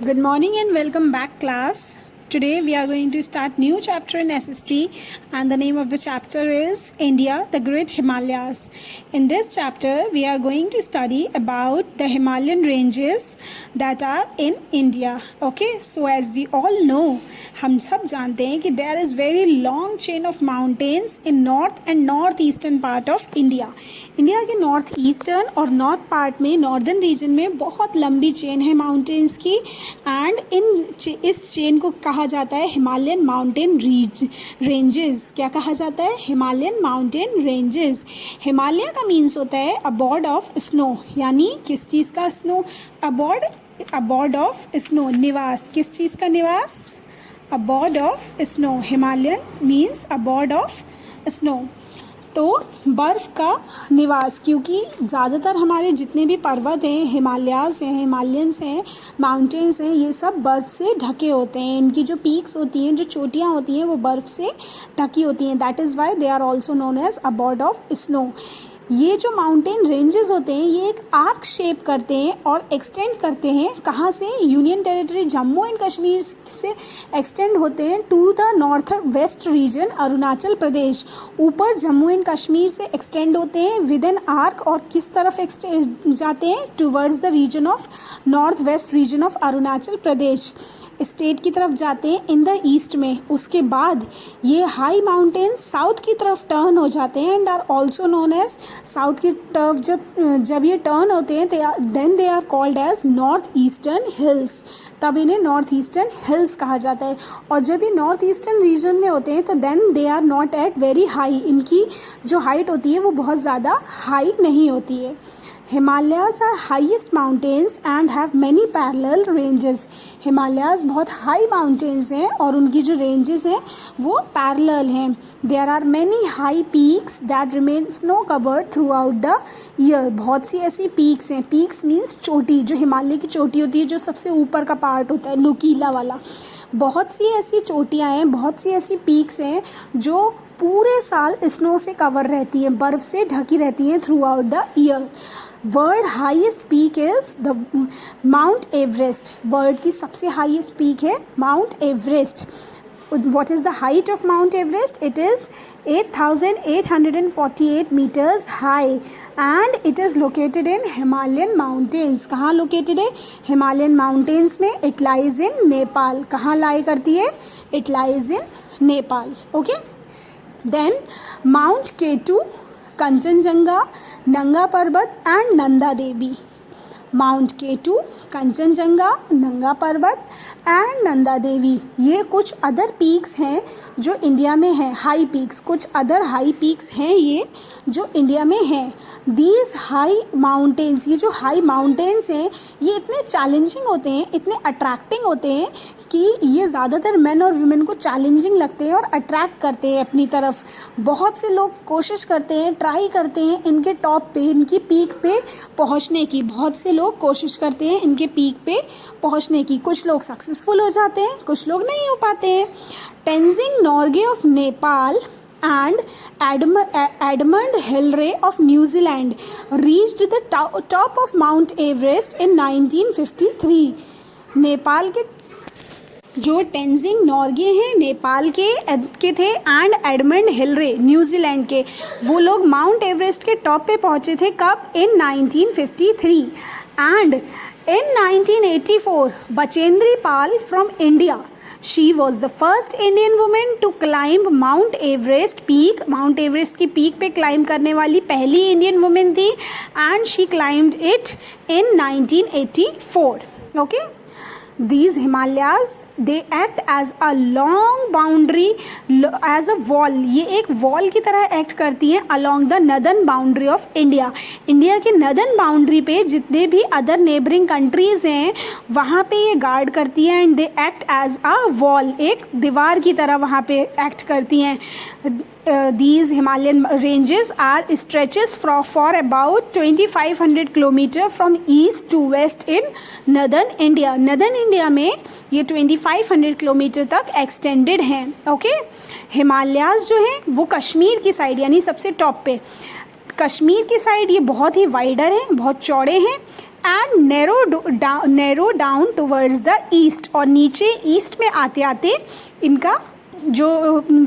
Good morning and welcome back, class. Today we are going to start new chapter in SST, and the name of the chapter is India, the Great Himalayas. In this chapter we are going to study about the Himalayan ranges that are in India. Okay, so as we all know, हम सब जानते हैं कि there is very long chain of mountains in north and northeastern part of India. India के north eastern और north part में northern region में बहुत लंबी चेन है माउंटेन्स की, एंड इस चेन को कहा जाता है हिमालयन माउंटेन रेंजेस. क्या कहा जाता है? Himalayan mountain ranges. हिमालय का मीन्स होता है अबॉर्ड ऑफ स्नो, यानी किस चीज़ का स्नो? अबॉर्ड ऑफ स्नो, निवास. किस चीज़ का निवास? Abode of snow. Himalayan means abode of snow, तो बर्फ़ का निवास. क्योंकि ज़्यादातर हमारे जितने भी पर्वत हैं, हिमालयाज़ हैं, हिमालयंस हैं, माउंटेन्स हैं, ये सब बर्फ़ से ढके होते हैं. इनकी जो पीक्स होती हैं, जो चोटियाँ होती हैं, वो बर्फ़ से ढकी होती हैं. That is why they are also known as abode of snow. ये जो माउंटेन रेंजेस होते हैं ये एक आर्क शेप करते हैं और एक्सटेंड करते हैं. कहाँ से? Union territory Jammu and Kashmir से एक्सटेंड होते हैं to the north west region Arunachal Pradesh. ऊपर जम्मू एंड कश्मीर से एक्सटेंड होते हैं विद एन आर्क, और किस तरफ एक्सटेंड जाते हैं? Towards the region of north west region of Arunachal Pradesh state की तरफ जाते हैं इन द ईस्ट में. उसके बाद ये हाई माउंटेन्स साउथ की तरफ टर्न हो जाते हैं and are also known as south की तरफ. जब ये टर्न होते हैं then they are called as north eastern hills. तब इन्हें नॉर्थ ईस्टर्न हिल्स कहा जाता है. और जब ये नॉर्थ ईस्टर्न रीजन में होते हैं तो then they are not at very high. इनकी जो हाइट होती है वो बहुत ज़्यादा हाई नहीं होती है. Himalayas are highest mountains and have many parallel ranges. Himalayas बहुत high mountains हैं और उनकी जो ranges हैं वो parallel हैं. There are many high peaks that remain snow covered throughout the year. बहुत सी ऐसी peaks हैं. Peaks means चोटी, जो हिमालय की चोटी होती है, जो सबसे ऊपर का पार्ट होता है, नुकीला वाला. बहुत सी ऐसी चोटियाँ हैं, बहुत सी ऐसी peaks हैं जो पूरे साल स्नो से कवर रहती हैं, बर्फ़ से ढकी रहती हैं through out the year. World highest peak is the mount Everest. World की सबसे हाईएस्ट पीक है mount Everest. What is the height of Mount Everest? It is 8,848 meters high and it is located in Himalayan mountains. कहाँ located है? Himalayan mountains में. It lies in Nepal. कहाँ lie करती है? It lies in Nepal. Okay? Then Mount K2, Kanchenjunga, नंगा पर्वत and Nanda Devi. Mount K2, Kanchenjunga, नंगा पर्वत एंड नंदा देवी, ये कुछ अदर पीक्स हैं जो इंडिया में हैं. हाई पीक्स, कुछ अदर हाई पीक्स हैं ये जो इंडिया में हैं. दीज हाई माउंटेन्स, ये जो हाई माउंटेन्स हैं ये इतने चैलेंजिंग होते हैं, इतने अट्रैक्टिंग होते हैं कि ये ज़्यादातर मेन और वुमेन को चैलेंजिंग लगते हैं और अट्रैक्ट करते हैं अपनी तरफ. बहुत से लोग कोशिश करते हैं, ट्राई करते हैं इनके टॉप पे, इनकी पीक पे पहुंचने की. बहुत से लोग कोशिश करते हैं इनके पीक पे पहुंचने की. कुछ लोग सक्सेसफुल हो जाते हैं, कुछ लोग नहीं हो पाते हैं. Tenzing Norgay of Nepal and Edmund Hillary of New Zealand reached the top of Mount Everest in 1953. Nepal के जो टेंजिंग नॉर्गे हैं नेपाल के थे एंड एडमंड हिलरे न्यूजीलैंड के, वो लोग माउंट एवरेस्ट के टॉप पे पहुंचे थे. कब? इन 1953. And in 1984 Bachendri Pal from India, she was the first Indian woman to climb Mount Everest peak. Mount Everest की पीक पे क्लाइंब करने वाली पहली इंडियन वुमेन थी and she climbed it in 1984. Okay? These Himalayas, they act as a long boundary, as a wall. ये एक wall की तरह एक्ट करती हैं along the northern boundary of India. India के northern boundary पे जितने भी अदर नेबरिंग कंट्रीज़ हैं वहाँ पे ये गार्ड करती हैं and they act as a wall. एक दीवार की तरह वहाँ पे एक्ट करती हैं. These Himalayan ranges are stretches for about 2,500 kilometer from east to west in northern India. northern India में ये 2,500 किलोमीटर तक एक्सटेंडेड हैं. ओके, हिमालयाज़ जो हैं वो कश्मीर की साइड, यानी सबसे टॉप पे कश्मीर की साइड ये बहुत ही वाइडर हैं, बहुत चौड़े हैं. And narrow down towards the east, और नीचे ईस्ट में आते आते इनका जो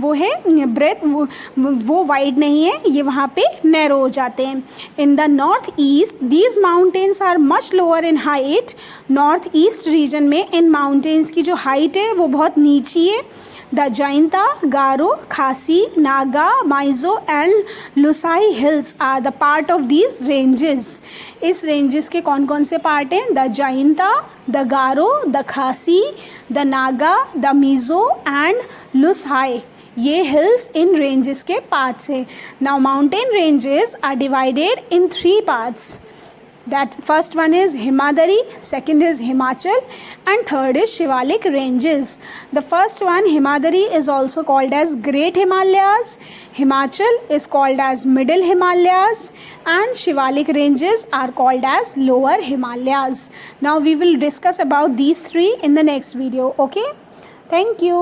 वो है ब्रेथ वो वाइड नहीं है, ये वहाँ पे नैरो हो जाते हैं. In the north east these mountains are much lower in height. North east region में इन माउंटेन्स की जो हाइट है वो बहुत नीची है. The Jaintia, Garo, Khasi, Naga, Mizo and Lushai hills are the part of these ranges. इस रेंजेस के कौन कौन से पार्ट हैं? The Jaintia, the Garo, the Khasi, the Naga, the Mizo and Lushai. ये हिल्स इन रेंजेस के पार्ट्स हैं. Now mountain ranges are divided in 3 parts. That first one is Himadari, second is Himachal, and third is Shivalik ranges. The first one, Himadari, is also called as Great Himalayas. Himachal is called as Middle Himalayas, and Shivalik ranges are called as Lower Himalayas. Now we will discuss about these 3 in the next video. Okay, thank you.